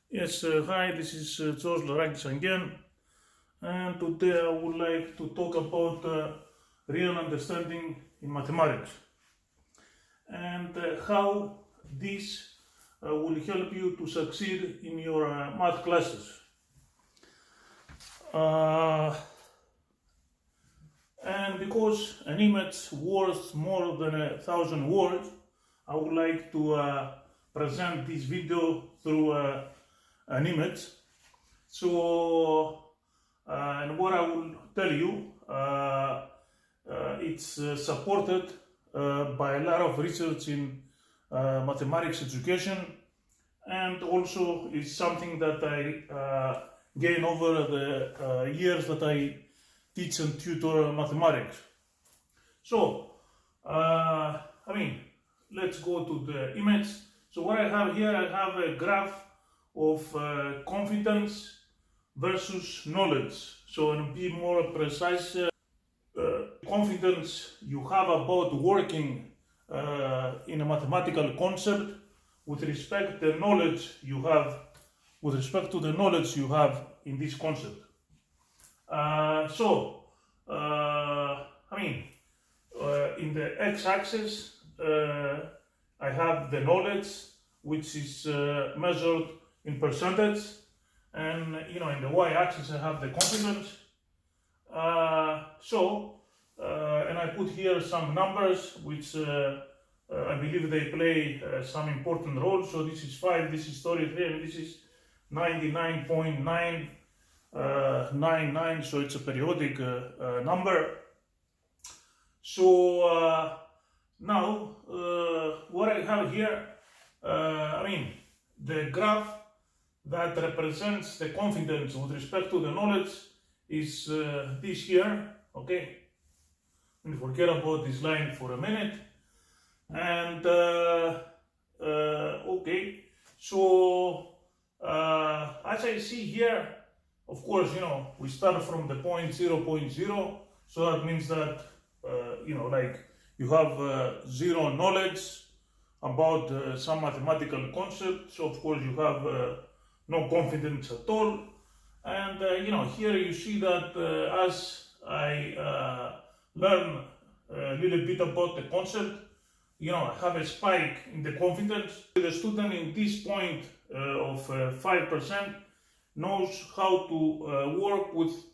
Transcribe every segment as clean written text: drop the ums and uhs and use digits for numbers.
Yes, hi, this is George Larakis again, and today I would like to talk about real understanding in mathematics and how this will help you to succeed in your math classes. Uh, and because an image worth more than 1,000 words, I would like to present this video through an image. So, and what I will tell you, it's supported by a lot of research in mathematics education, and also is something that I gain over the years that I teach and tutor mathematics. So, let's go to the image. So what I have here, I have a graph of confidence versus knowledge. So, to be more precise, confidence you have about working in a mathematical concept with respect to the knowledge you have in this concept. In the x-axis, I have the knowledge, which is measured in percentage, and in the y-axis I have the confidence. And I put here some numbers which I believe they play some important role. So this is 5, this is 33, and this is 99.999. So it's a periodic number. So now what I have here, the graph that represents the confidence with respect to the knowledge is this here, okay? And forget about this line for a minute. And okay, so as I see here, of course, we start from the point 0.0, so that means that you have zero knowledge about some mathematical concept, so of course you have no confidence at all. And here you see that as I learn a little bit about the concept, I have a spike in the confidence. The student in this point of 5% knows how to work with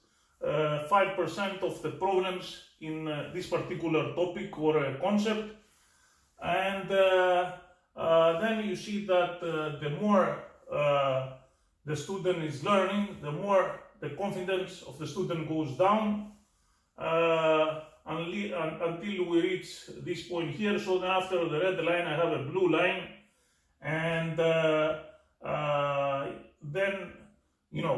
5% of the problems in this particular topic or concept. And then you see that the more the student is learning, the more the confidence of the student goes down until we reach this point here. So then after the red line I have a blue line, and then when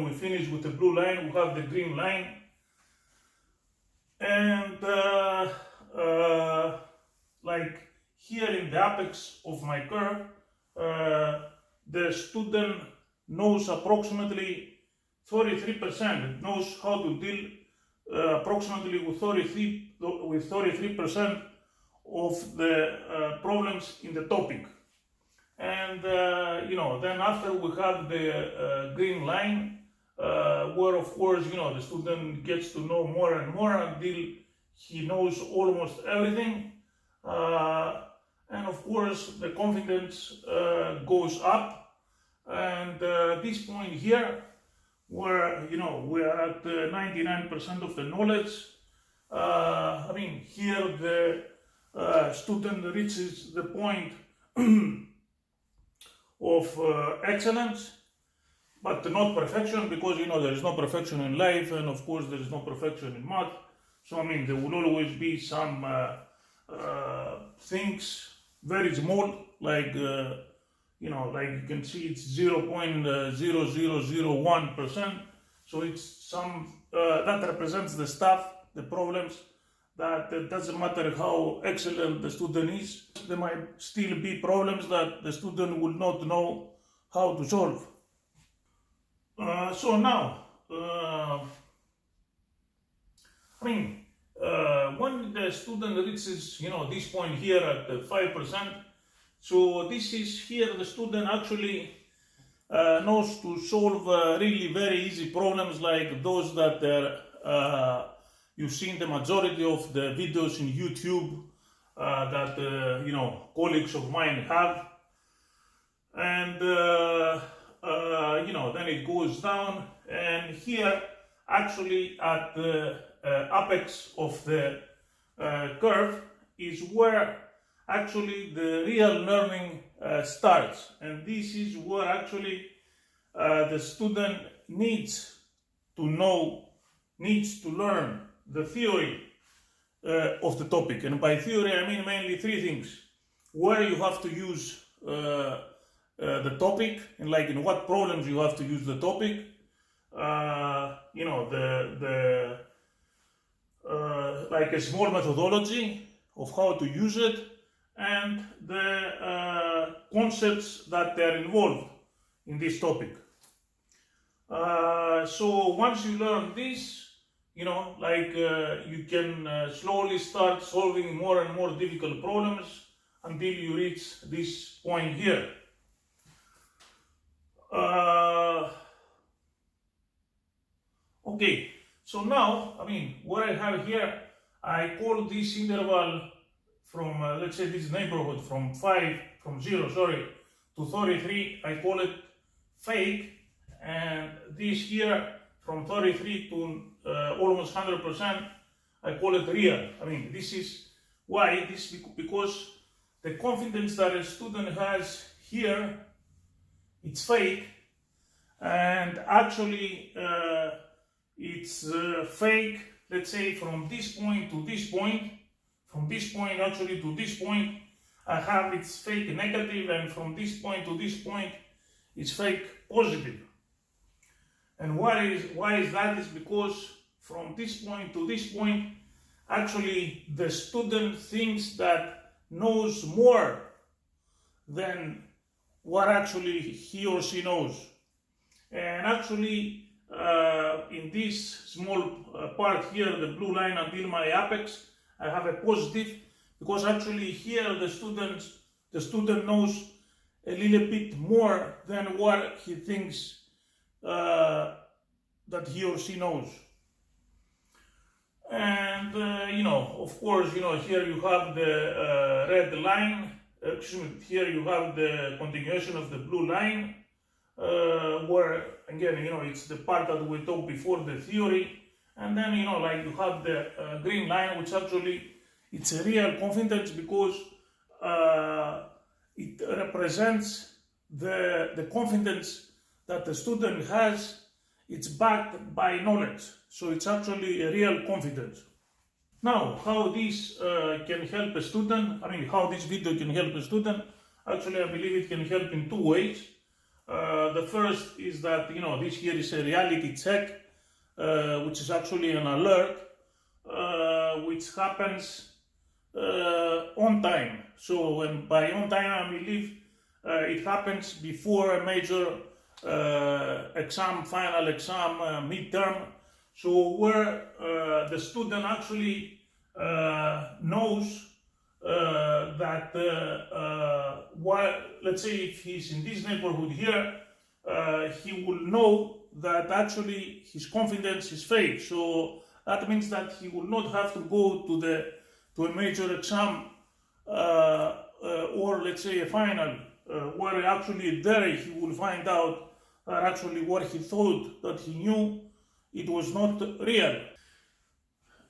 we finish with the blue line, we have the green line. And like here in the apex of my curve, the student knows approximately 33%. It knows how to deal approximately with 33% of the problems in the topic. And then after we have the green line, where of course the student gets to know more and more until he knows almost everything. And of course the confidence goes up, and this point here, where we are at 99% of the knowledge, here the student reaches the point of excellence, but not perfection, because there is no perfection in life, and of course there is no perfection in math. So there will always be some things very small, like like you can see it's 0.0001%. So it's some that represents the stuff, the problems that it doesn't matter how excellent the student is, there might still be problems that the student will not know how to solve. So now, when the student reaches, this point here at 5%, So this is here the student actually knows to solve really very easy problems like those that you see in the majority of the videos in YouTube that colleagues of mine have, and then it goes down, and here actually at the apex of the curve is where actually the real learning starts, and this is where actually the student needs to learn the theory of the topic. And by theory I mean mainly three things: where you have to use the topic, and like in what problems you have to use the topic, like a small methodology of how to use it, and the concepts that are involved in this topic. So once you learn this, you can slowly start solving more and more difficult problems until you reach this point here. Okay, so now, what I have here, I call this interval from, let's say this neighborhood from 0 to 33, I call it fake, and this here from 33 to almost 100%, I call it real. This is why, because the confidence that a student has here, it's fake, and actually it's fake, let's say from this point to this point, from this point actually to this point, I have it's fake negative, and from this point to this point, it's fake positive. And why is that? Is because from this point to this point, actually the student thinks that knows more than what actually he or she knows. And actually in this small part here, the blue line until my apex, I have a positive, because actually here the student knows a little bit more than what he thinks that he or she knows. And of course, here you have the red line, here you have the continuation of the blue line, where again, it's the part that we talked before, the theory. And then, you have the green line, which actually it's a real confidence, because it represents the confidence that the student has. It's backed by knowledge, so it's actually a real confidence. Now, how this can help a student, how this video can help a student, actually I believe it can help in two ways. The first is that, this here is a reality check, which is actually an alert, which happens on time. So, and by on time I believe it happens before a major exam, final exam, midterm. So where the student actually knows that let's say if he's in this neighborhood here, he will know that actually his confidence is fake. So that means that he will not have to go to a major exam or let's say a final, where actually there he will find out that actually what he thought that he knew, it was not real.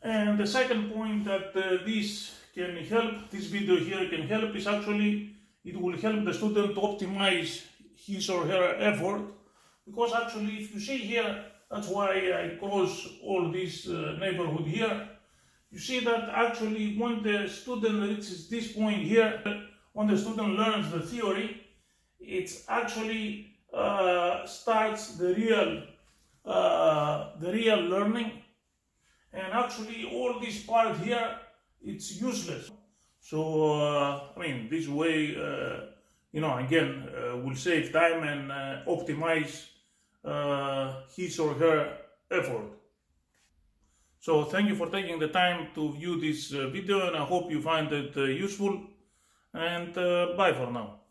And the second point that this can help, this video here can help, is actually it will help the student to optimize his or her effort, because actually if you see here, that's why I cross all this neighborhood here, you see that actually when the student reaches this point here, when the student learns the theory, it's actually starts the real learning, and actually all this part here, it's useless. So this way again will save time and optimize his or her effort. So thank you for taking the time to view this video, and I hope you find it useful. and bye for now.